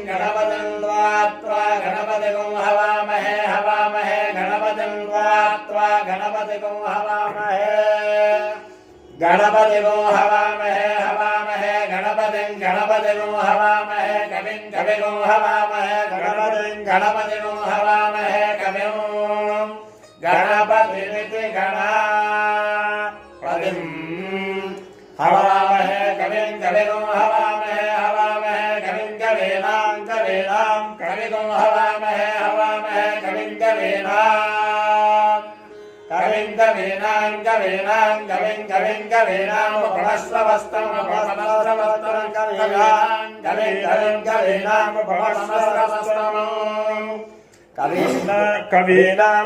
गणपतिं त्वा गणपतिगुं हवामहे हवामहे गणपतिं त्वा गणपतिगुं हवामहे गणपतिगुं हवामहे हवामहे गणपतिगुं हवामहे कविं कविगुं हवामहे गणपतिगुं हवामहे कविं गणपतिरिति गणापतिं हवामहे कविं कविगुं हवामहे हवामहे कविं कवीनां कविगुं हवामहे हवामहे कविं कवीनां उपमश्रवस्तं कवीनां